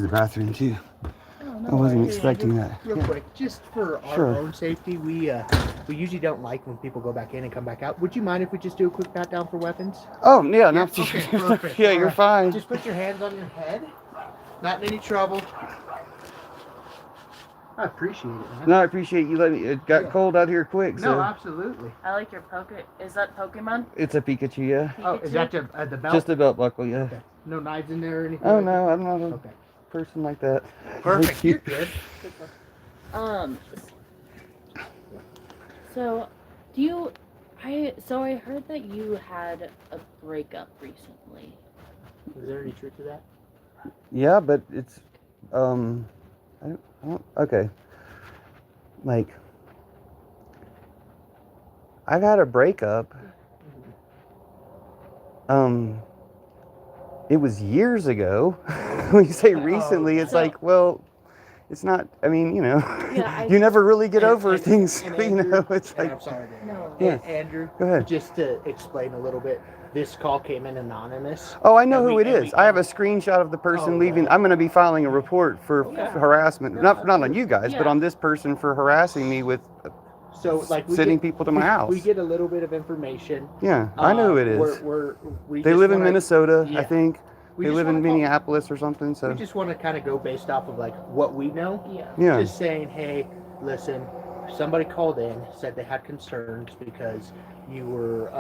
the bathroom too. Oh, no I wasn't worries. expecting that. Real Yeah. quick, just for our Sure. own safety, we usually don't like when people go back in and come back out. Would you mind if we just do a quick pat down for weapons? Oh, yeah, no. Okay, perfect. Yeah, you're fine. Just put your hands on your head. Not in any trouble. I appreciate it, man. No, I appreciate you letting me. It got cold out here quick, so. No, absolutely. I like your Is that Pokemon? It's a Pikachu, yeah. Oh, is that the belt? Just a belt buckle, yeah. Okay. No knives in there or anything? Oh, like no, that? I'm not a Okay. person like that. Perfect. You're good. So, I heard that you had a breakup recently. Is there any truth to that? Yeah, but it's, I don't, okay. Like, I've had a breakup. It was years ago. When you say recently, it's like, well, it's not, I mean, you know, Yeah, you never really get over things, and you Andrew, know, it's and like, I'm sorry, Dan. No. Yeah. Andrew, Go ahead. just to explain a little bit, this call came in anonymous. oh, I know And who we- it and is. we- I have a screenshot of the person Oh, leaving. okay. I'm going to be filing a report for harassment, No, not on you guys, but Yeah. on this person for harassing me with So, like, sending people to my house. We get a little bit of information. Yeah, I know who it is. We They just live in wanna- Minnesota, I yeah. think. We They just live in wanna call- Minneapolis or something. So We just want to kind of go based off of like what we know. Yeah. yeah, Just saying, hey, listen, somebody called in, said they had concerns because you were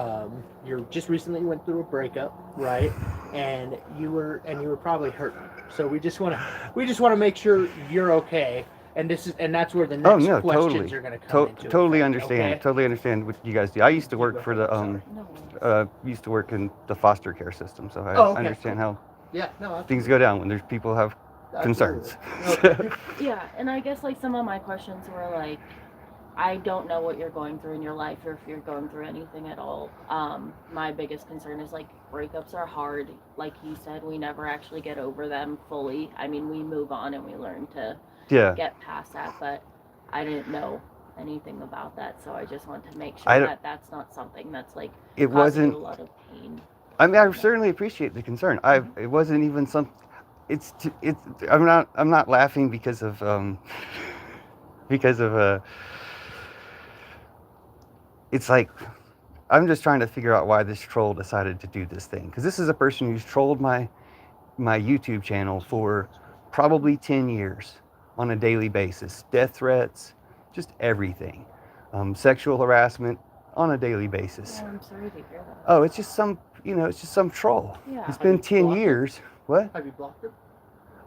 you're just recently went through a breakup, right? And you were probably hurt. So we just want to make sure you're okay. And that's where the next no, questions totally. are going to come into. Totally effect, understand. okay? Totally understand what you guys do. I used to work for the No. used to work in the foster care system, so I Oh, okay. understand how Yeah, no, things go down when there's people have concerns. absolutely. Okay. Yeah, and I guess like some of my questions were like, I don't know what you're going through in your life or if you're going through anything at all. My biggest concern is like breakups are hard. Like you said, we never actually get over them fully. I mean, we move on and we learn to Yeah. get past that, but I didn't know anything about that, so I just wanted to make I sure don't- that that's not something that's like It causing wasn't. you a lot of pain. I mean, I certainly appreciate the concern. It wasn't even some. I'm not laughing because of It's like, I'm just trying to figure out why this troll decided to do this thing, because this is a person who's trolled my YouTube channel for probably 10 years on a daily basis. Death threats, just everything. Sexual harassment on a daily basis. Oh, I'm sorry to hear that. Oh, it's just some troll. Yeah. It's been 10 blocked him? years. What? Have you blocked it?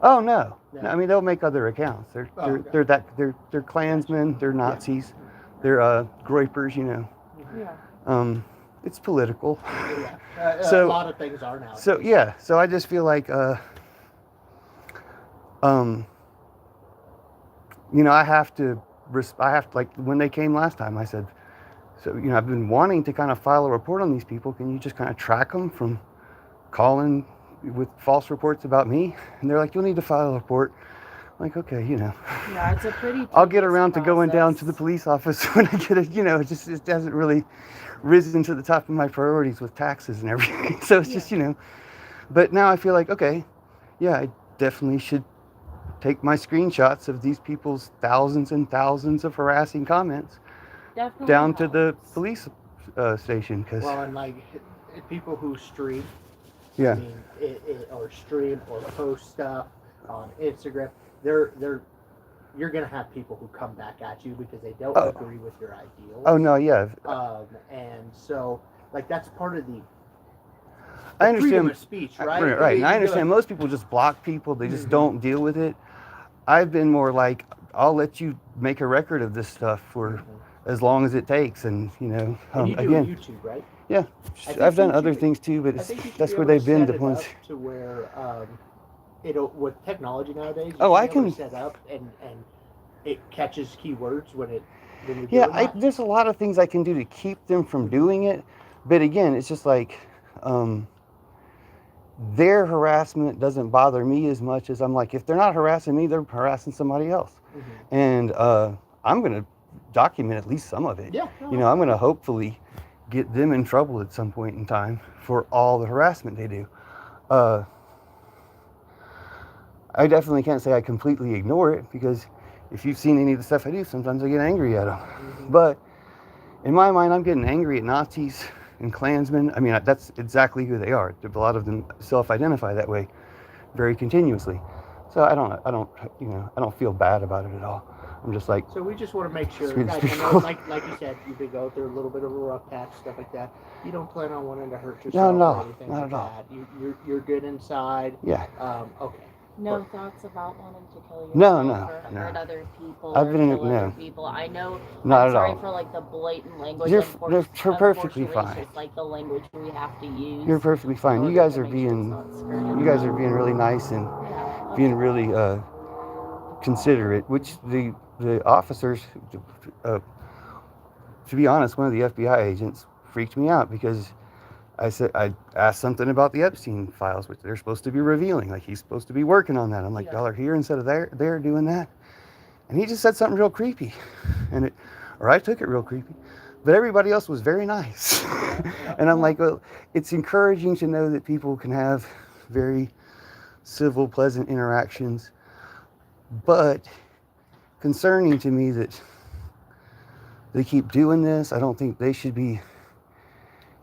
Oh no. No. No, I mean, they'll make other accounts. They're Oh, okay. they're Klansmen. They're Nazis. They're groypers. You know. Yeah. It's political. Yeah. So- a lot of things are now. So yeah. So I just feel like I have to like when they came last time, I said, so I've been wanting to kind of file a report on these people. Can you just kind of track them from calling with false reports about me? And they're like, you'll need to file a report. I'm like, okay, Yeah, it's a pretty. I'll get tedious around to going down to process. the police office when I get it. It hasn't really risen to the top of my priorities with taxes and everything. So it's just, but now I feel like, okay, yeah, I definitely should take my screenshots of these people's thousands and thousands of harassing comments Definitely down to the helps. police station. Cause Well, and like people who stream, yeah, I mean, or stream or post stuff on Instagram, you're gonna have people who come back at you because they don't agree with your ideals. oh no, yeah, And so like that's part of the I freedom understand. of speech, right? Right, and I You understand go- most people just block people. They just don't deal with it. I've been more like, I'll let you make a record of this stuff for as long as it takes, and And you do again, YouTube, right? yeah, I think I've done you other should- things too, but I think you should that's be where able to they've been set the it ones. up to where it'll with technology nowadays. Oh, you I should be able can- to set up and it catches keywords when you're Yeah, doing that. there's a lot of things I can do to keep them from doing it, but again, it's just like their harassment doesn't bother me as much as I'm like, if they're not harassing me, they're harassing somebody else, and I'm gonna document at least some of it. Yeah. I'm gonna hopefully get them in trouble at some point in time for all the harassment they do. I definitely can't say I completely ignore it, because if you've seen any of the stuff I do, sometimes I get angry at them. Mm-hmm. But in my mind, I'm getting angry at Nazis and Klansmen. I mean, that's exactly who they are. A lot of them self-identify that way very continuously. So I don't feel bad about it at all. I'm just like, So we just want to make sure, screw these guys. I know, people. like you said, you've been going through a little bit of a rough patch, stuff like that. You don't plan on wanting to hurt yourself No, or anything not like at all. that. You're good inside. Yeah. Okay. No thoughts about wanting to kill yourself No, no, or no. hurt other people I've or been kill other no, people. I know. not I'm at sorry all. for like the blatant language. You're perfectly Unfortunately, fine. it's just like the language we have to use. You're perfectly fine. in You order guys to are make sure it's being, not skirted. you guys are being really nice and Yeah. being really considerate. Which the officers, uh, to be honest, one of the FBI agents freaked me out, because I asked something about the Epstein files, which they're supposed to be revealing. Like, he's supposed to be working on that. I'm like, Yeah. y'all are here instead of there doing that. And he just said something real creepy, or I took it real creepy. But everybody else was very nice. And I'm like, well, it's encouraging to know that people can have very civil, pleasant interactions, but concerning to me that they keep doing this. I don't think they should be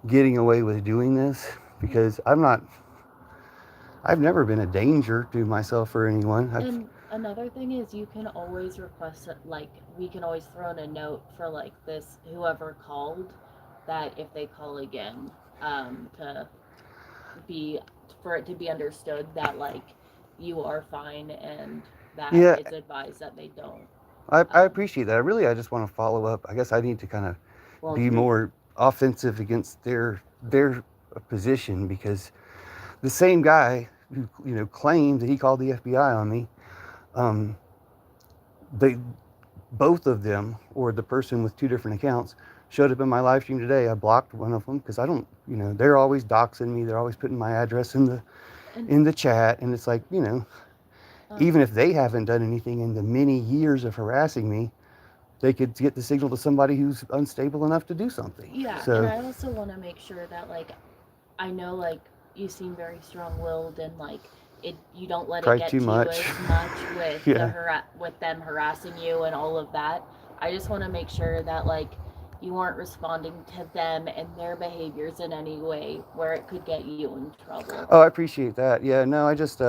getting away with doing this, because I've never been a danger to myself or anyone. And another thing is, you can always request it. Like, we can always throw in a note for like this whoever called, that if they call again, to be for it to be understood that like you are fine and that Yeah. it's advised that they don't. I appreciate that. I just want to follow up. I guess I need to kind of Well, be more offensive against their position, because the same guy who claimed that he called the FBI on me, they both of them, or the person with two different accounts, showed up in my live stream today. I blocked one of them because I don't, they're always doxing me. They're always putting my address in the chat, and it's like, even if they haven't done anything in the many years of harassing me, they could get the signal to somebody who's unstable enough to do something. Yeah, So, and I also want to make sure that like I know like you seem very strong-willed and like you don't let it Probably get too to much. you as much with Yeah. with them harassing you and all of that. I just want to make sure that like you aren't responding to them and their behaviors in any way where it could get you in trouble. Oh, I appreciate that. Yeah, no, I just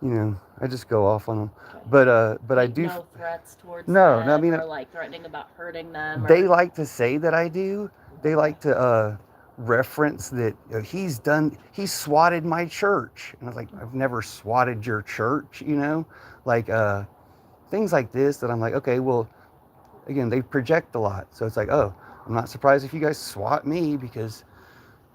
I just go off on them. Okay. But I Like, do. no threats towards No, them no, I mean, or like threatening about hurting them. they Or, like to say that I do. They like to reference that he swatted my church. And I was like, I've never swatted your church, like things like this, that I'm like, okay, well, again, they project a lot. So it's like, oh, I'm not surprised if you guys swat me, because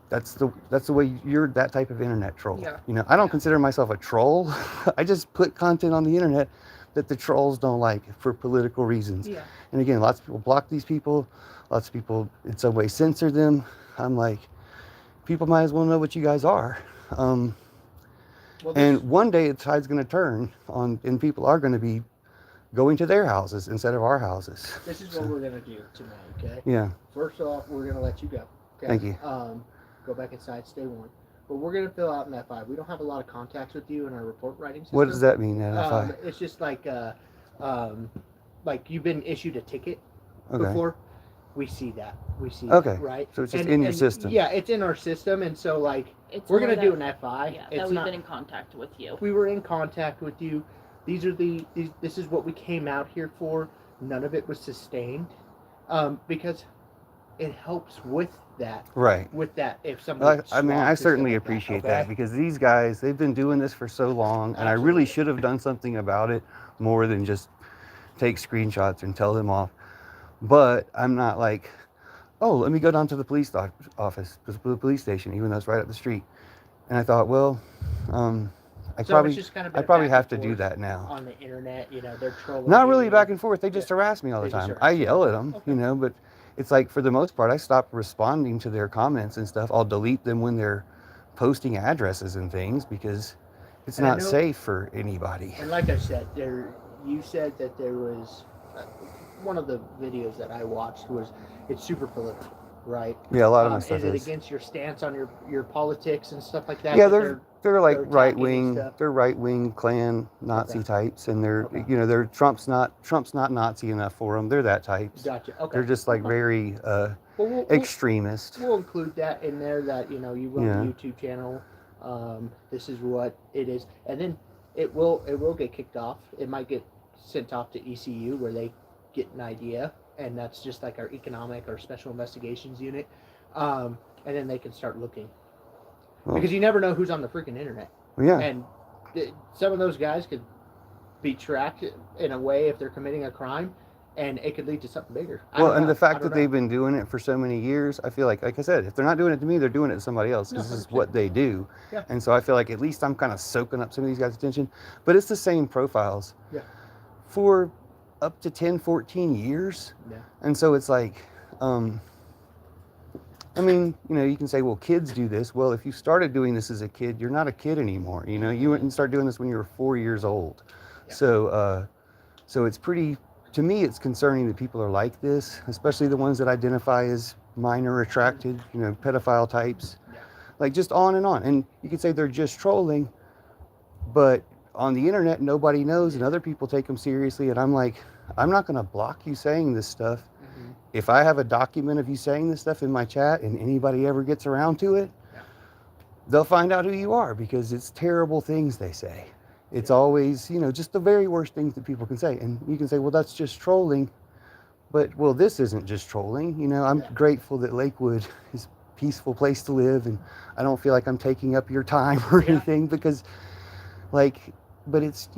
that's the way you're that type of internet troll. Yeah. I don't consider myself a troll. I just put content on the internet that the trolls don't like for political reasons. Yeah. And again, lots of people block these people. Lots of people in some way censor them. I'm like, people might as well know what you guys are. And one day the tide's going to turn on, and people are going to be going to their houses instead of our houses. This is what we're gonna do tonight, okay? Yeah. First off, we're gonna let you go. Okay? Thank you. Go back inside, stay warm. But we're gonna fill out an F5. We don't have a lot of contacts with you in our report writing system. What does that mean? If It's just like you've been issued a ticket okay. before. We see that. Okay. Right? So it's just in your system. Yeah, it's in our system, and so like It's we're more gonna do an that- F5. Yeah, It's that we've not, been in contact with you. we were in contact with you. This is what we came out here for. None of it was sustained, because it helps with that. Right. With that, if somebody. I mean, I swaps or certainly something like appreciate okay? that, because these guys, they've been doing this for so long, and I really should have done something about it more than just take screenshots and tell them off. But I'm not like, oh, let me go down to the police office, the police station, even though it's right up the street. And I thought, well, I probably have to do that now. On the internet, they're trolling. Not really back and forth. They just harass me all the They just time. harass I you. yell at them, but it's like, for the most part, I stopped responding to their comments and stuff. I'll delete them when they're posting addresses and things, because it's And I not know- safe for anybody. And like I said, you said that there was one of the videos that I watched it's super political, right? Yeah, a lot of my stuff Is it is. against your stance on your politics and stuff like that? Yeah, that They're like attacking right and wing. stuff? They're right wing Klan Nazi Okay. types, and they're Okay. they're Trump's not Nazi enough for them. They're that types. Gotcha. Okay. They're just like very Well, extremist. we'll include that in there. That you run Yeah. a YouTube channel. This is what it is, and then it will get kicked off. It might get sent off to ECU where they get an idea, and that's just like our economic or special investigations unit. And then they can start looking Well, because you never know who's on the freaking internet, yeah. and some of those guys could be tracked in a way if they're committing a crime, and it could lead to something bigger. Well, and the fact that they've been doing it for so many years, I feel like I said, if they're not doing it to me, they're doing it to somebody else because this is 100%. what they do. Yeah. And so I feel like at least I'm kind of soaking up some of these guys' attention. But it's the same profiles Yeah. for up to 10, 14 years. Yeah. And so it's like, I mean, you can say, well, kids do this. Well, if you started doing this as a kid, you're not a kid anymore. You went and started doing this when you were 4 years old. Yeah. So it's pretty, to me, it's concerning that people are like this, especially the ones that identify as minor attracted, pedophile types, Yeah. like just on and on. And you could say they're just trolling, but on the internet, nobody knows, and other people take them seriously. And I'm like, I'm not going to block you saying this stuff. Mm-hmm. If I have a document of you saying this stuff in my chat and anybody ever gets around to it, Yeah. they'll find out who you are because it's terrible things they say. It's Yeah. always, just the very worst things that people can say. And you can say, well, that's just trolling. But, well, this isn't just trolling. I'm Yeah. grateful that Lakewood is a peaceful place to live. And I don't feel like I'm taking up your time or Yeah. anything because, but it's,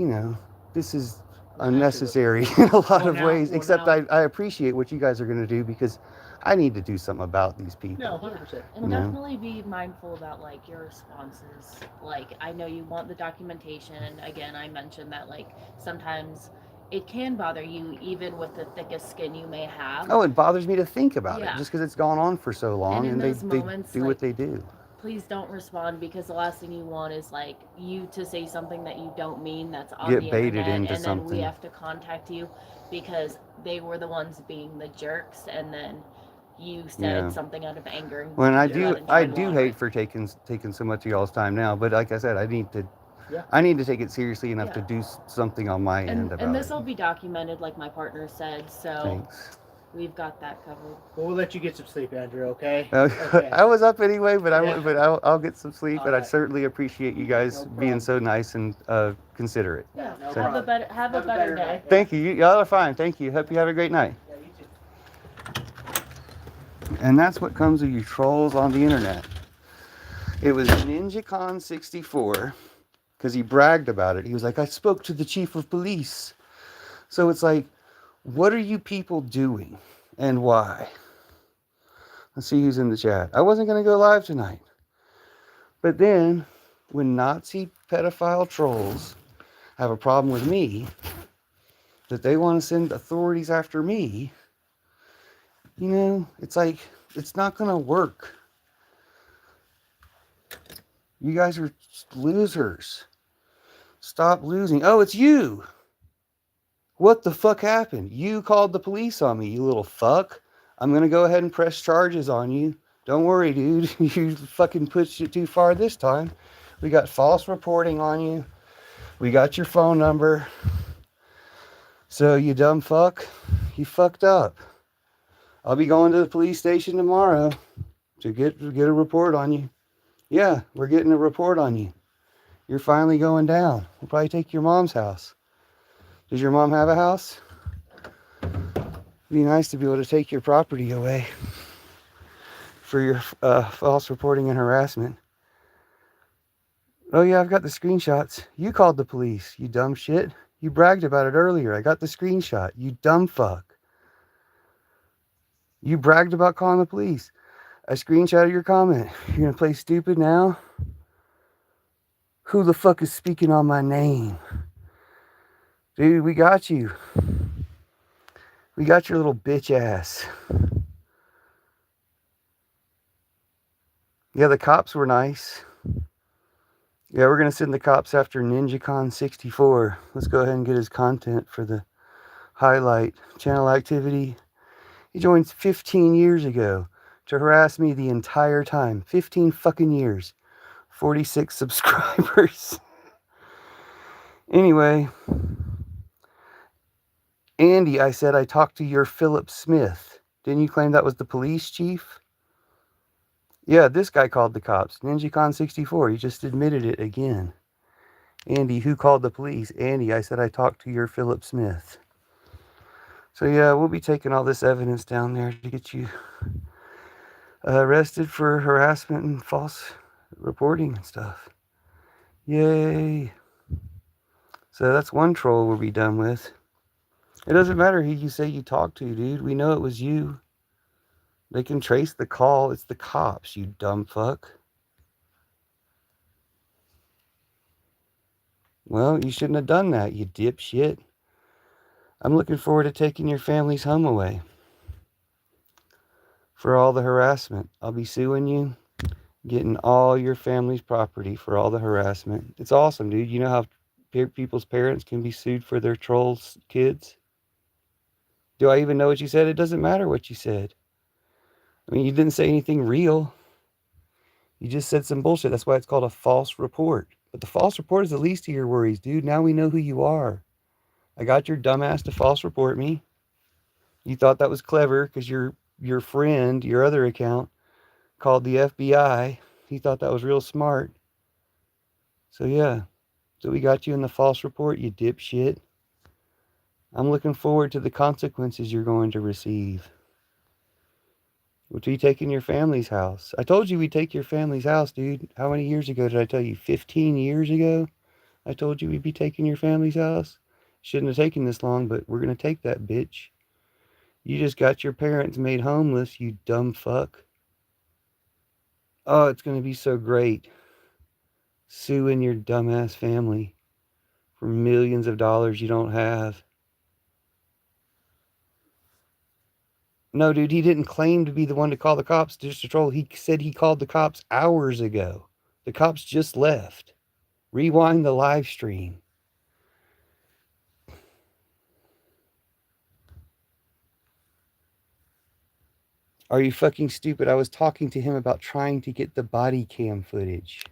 this is unnecessary in a lot of ways. Except I appreciate what you guys are going to do because I need to do something about these people. No, 100%. And definitely be mindful about your responses. I know you want the documentation. Again, I mentioned that sometimes it can bother you even with the thickest skin you may have. Oh, it bothers me to think about it Yeah. just because it's gone on for so long And in and those they moments, do what they do. Please don't respond because the last thing you want is you to say something that you don't mean that's on Get the baited internet, into and something. then we have to contact you because they were the ones being the jerks, and then you said something out of anger. And Well, and you I do hate for taking so much of y'all's time now, but like I said, I need to take it seriously enough to do something on my end about it. And this will be documented, like my partner said. So Thanks. we've got that covered. Well, we'll let you get some sleep, Andrew. Okay. Okay. I was up anyway, but I'll get some sleep. All But I right. certainly appreciate you guys being so nice and considerate. Yeah. No have a better day. Thank you. Y'all are fine. Thank you. Hope you have a great night. Yeah, you too. And that's what comes of you trolls on the internet. It was NinjaCon 64 because he bragged about it. He was like, I spoke to the chief of police. So it's like, what are you people doing and why? Let's see who's in the chat. I wasn't going to go live tonight. But then when Nazi pedophile trolls have a problem with me, that they want to send authorities after me, it's like, it's not going to work. You guys are losers. Stop losing. Oh, it's you. What the fuck happened? You called the police on me, you little fuck. I'm going to go ahead and press charges on you. Don't worry, dude. You fucking pushed it too far this time. We got false reporting on you. We got your phone number. So, you dumb fuck, you fucked up. I'll be going to the police station tomorrow to get a report on you. Yeah, we're getting a report on you. You're finally going down. We'll probably take your mom's house. Does your mom have a house? It'd be nice to be able to take your property away for your false reporting and harassment. Oh yeah, I've got the screenshots. You called the police, you dumb shit. You bragged about it earlier. I got the screenshot. You dumb fuck. You bragged about calling the police. I screenshotted your comment. You're gonna play stupid now? Who the fuck is speaking on my name? Dude, we got you. We got your little bitch ass. Yeah, the cops were nice. Yeah, we're going to send the cops after NinjaCon 64. Let's go ahead and get his content for the highlight. Channel activity. He joined 15 years ago to harass me the entire time. 15 fucking years. 46 subscribers. Anyway, Andy, I said I talked to your Philip Smith. Didn't you claim that was the police chief? Yeah, this guy called the cops. NinjaCon64. He just admitted it again. Andy, who called the police? Andy, I said I talked to your Philip Smith. So yeah, we'll be taking all this evidence down there to get you arrested for harassment and false reporting and stuff. Yay. So that's one troll we'll be done with. It doesn't matter who you say you talked to, dude. We know it was you. They can trace the call. It's the cops, you dumb fuck. Well, you shouldn't have done that, you dipshit. I'm looking forward to taking your family's home away for all the harassment. I'll be suing you, getting all your family's property for all the harassment. It's awesome, dude. You know how people's parents can be sued for their trolls' kids? Do I even know what you said? It doesn't matter what you said. I mean, you didn't say anything real. You just said some bullshit. That's why it's called a false report. But the false report is the least of your worries, dude. Now we know who you are. I got your dumbass to false report me. You thought that was clever because your friend, your other account, called the FBI. He thought that was real smart. So yeah. So we got you in the false report, you dipshit. I'm looking forward to the consequences you're going to receive. Which we taking your family's house. I told you we'd take your family's house, dude. How many years ago did I tell you? 15 years ago? I told you we'd be taking your family's house. Shouldn't have taken this long, but we're going to take that bitch. You just got your parents made homeless, you dumb fuck. Oh, it's going to be so great. Suing your dumbass family for millions of dollars you don't have. No, dude, he didn't claim to be the one to call the cops just to troll. He said he called the cops hours ago. The cops just left. Rewind the live stream. Are you fucking stupid? I was talking to him about trying to get the body cam footage.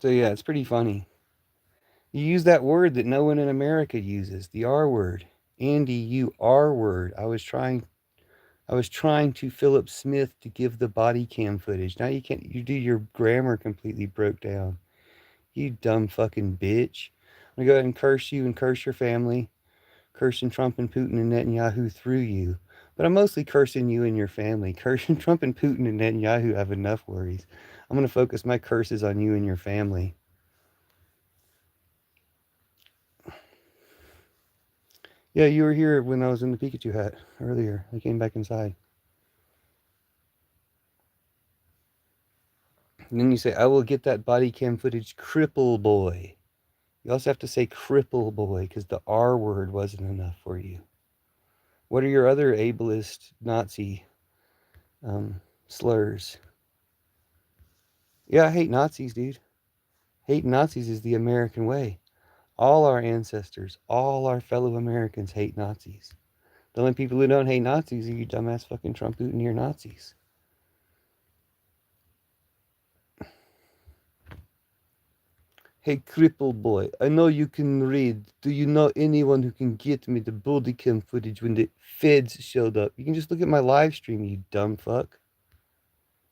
So yeah, it's pretty funny. You use that word that no one in America uses, the R word. Andy, you R word. I was trying to Philip Smith to give the body cam footage. Now you can't, you do your grammar completely broke down. You dumb fucking bitch. I'm gonna go ahead and curse you and curse your family. Cursing Trump and Putin and Netanyahu through you. But I'm mostly cursing you and your family. Cursing Trump and Putin and Netanyahu have enough worries. I'm gonna focus my curses on you and your family. Yeah, you were here when I was in the Pikachu hat earlier. I came back inside. And then you say, I will get that body cam footage, cripple boy. You also have to say cripple boy because the R word wasn't enough for you. What are your other ableist Nazi slurs? Yeah, I hate Nazis, dude. Hating Nazis is the American way. All our ancestors, all our fellow Americans hate Nazis. The only people who don't hate Nazis are you dumbass fucking Trump Putin here Nazis. Hey, cripple boy, I know you can read. Do you know anyone who can get me the body cam footage when the feds showed up? You can just look at my live stream, you dumb fuck.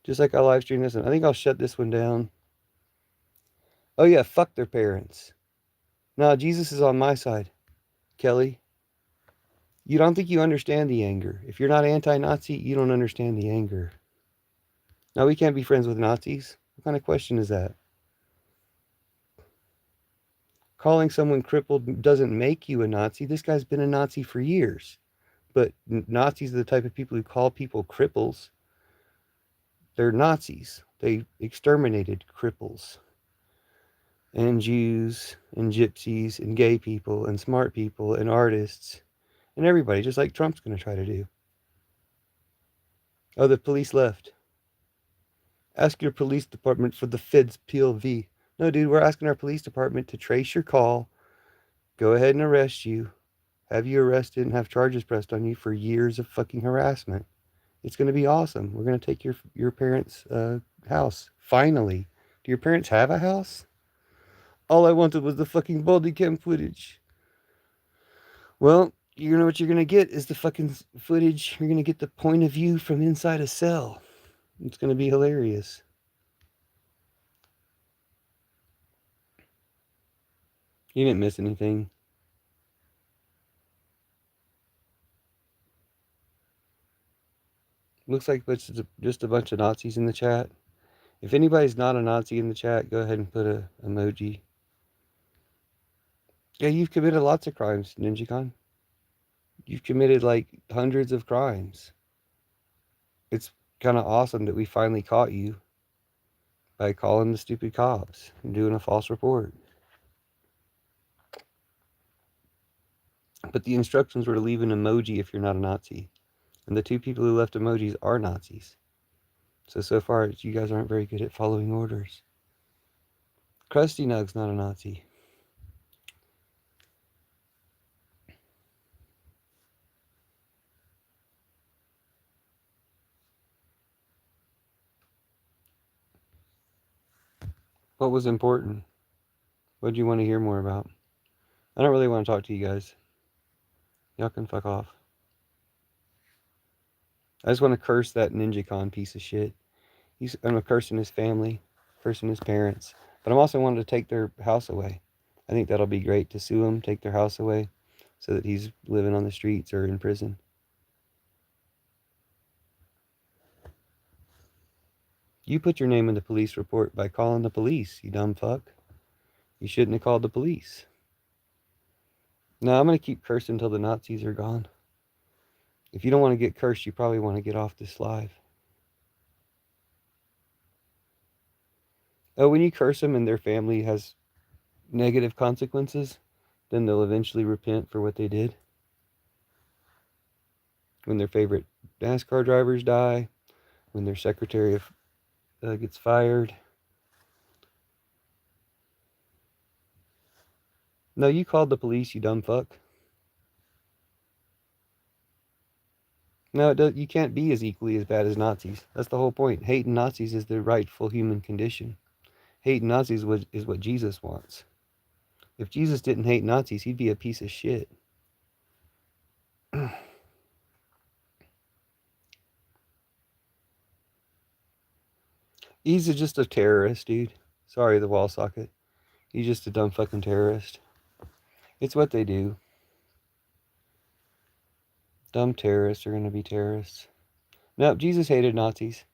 Just like I live stream this one. I think I'll shut this one down. Oh yeah, fuck their parents. No, Jesus is on my side, Kelly. You don't think you understand the anger. If you're not anti-Nazi, you don't understand the anger. Now we can't be friends with Nazis. What kind of question is that? Calling someone crippled doesn't make you a Nazi. This guy's been a Nazi for years. But Nazis are the type of people who call people cripples. They're Nazis. They exterminated cripples and Jews and gypsies and gay people and smart people and artists and everybody, just like Trump's going to try to do. Oh, the police left. Ask your police department for the Fed's POV. No, dude, we're asking our police department to trace your call, go ahead and arrest you, have you arrested and have charges pressed on you for years of fucking harassment. It's going to be awesome. We're going to take your parents' house. Finally. Do your parents have a house? All I wanted was the fucking body cam footage. Well, you know what you're going to get is the fucking footage. You're going to get the point of view from inside a cell. It's going to be hilarious. You didn't miss anything. Looks like it's just a bunch of Nazis in the chat. If anybody's not a Nazi in the chat, go ahead and put a emoji. Yeah, you've committed lots of crimes, NinjaCon. You've committed like hundreds of crimes. It's kind of awesome that we finally caught you by calling the stupid cops and doing a false report. But the instructions were to leave an emoji if you're not a Nazi. And the two people who left emojis are Nazis. So far, you guys aren't very good at following orders. Krusty Nug's not a Nazi. What was important? What do you want to hear more about? I don't really want to talk to you guys. Y'all can fuck off. I just want to curse that NinjaCon piece of shit. I'm cursing his family, cursing his parents. But I'm also wanting to take their house away. I think that'll be great to sue him, take their house away, so that he's living on the streets or in prison. You put your name in the police report by calling the police, you dumb fuck. You shouldn't have called the police. No, I'm going to keep cursing until the Nazis are gone. If you don't want to get cursed, you probably want to get off this live. Oh, when you curse them and their family has negative consequences, then they'll eventually repent for what they did. When their favorite NASCAR drivers die, when their secretary gets fired. No, you called the police, you dumb fuck. No, you can't be as equally as bad as Nazis. That's the whole point. Hating Nazis is the rightful human condition. Hating Nazis is what Jesus wants. If Jesus didn't hate Nazis, he'd be a piece of shit. He's just a terrorist, dude. Sorry, the wall socket. He's just a dumb fucking terrorist. It's what they do. Dumb terrorists are going to be terrorists. No, Jesus hated Nazis.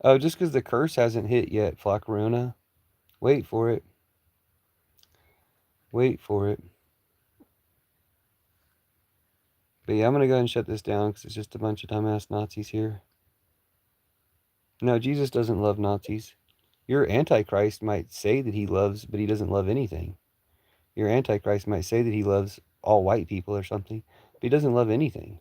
Oh, just because the curse hasn't hit yet, Flaccarona. Wait for it. Wait for it. But yeah, I'm going to go ahead and shut this down because it's just a bunch of dumbass Nazis here. No, Jesus doesn't love Nazis. Your Antichrist might say that he loves, but he doesn't love anything. Your Antichrist might say that he loves all white people or something, but he doesn't love anything.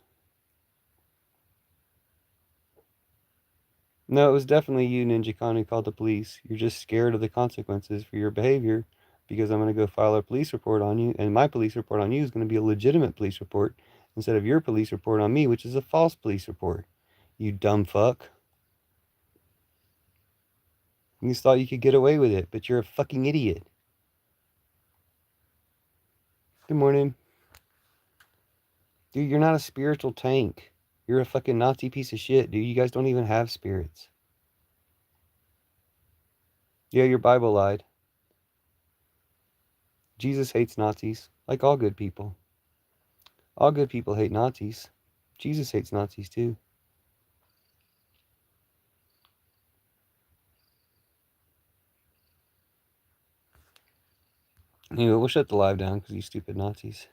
No, it was definitely you, Ninja Khan, who called the police. You're just scared of the consequences for your behavior because I'm going to go file a police report on you, and my police report on you is going to be a legitimate police report instead of your police report on me, which is a false police report. You dumb fuck. You thought you could get away with it, but you're a fucking idiot. Good morning. Dude, you're not a spiritual tank. You're a fucking Nazi piece of shit, dude. You guys don't even have spirits. Yeah, your Bible lied. Jesus hates Nazis, like all good people. All good people hate Nazis. Jesus hates Nazis too. Anyway, we'll shut the live down because you stupid Nazis.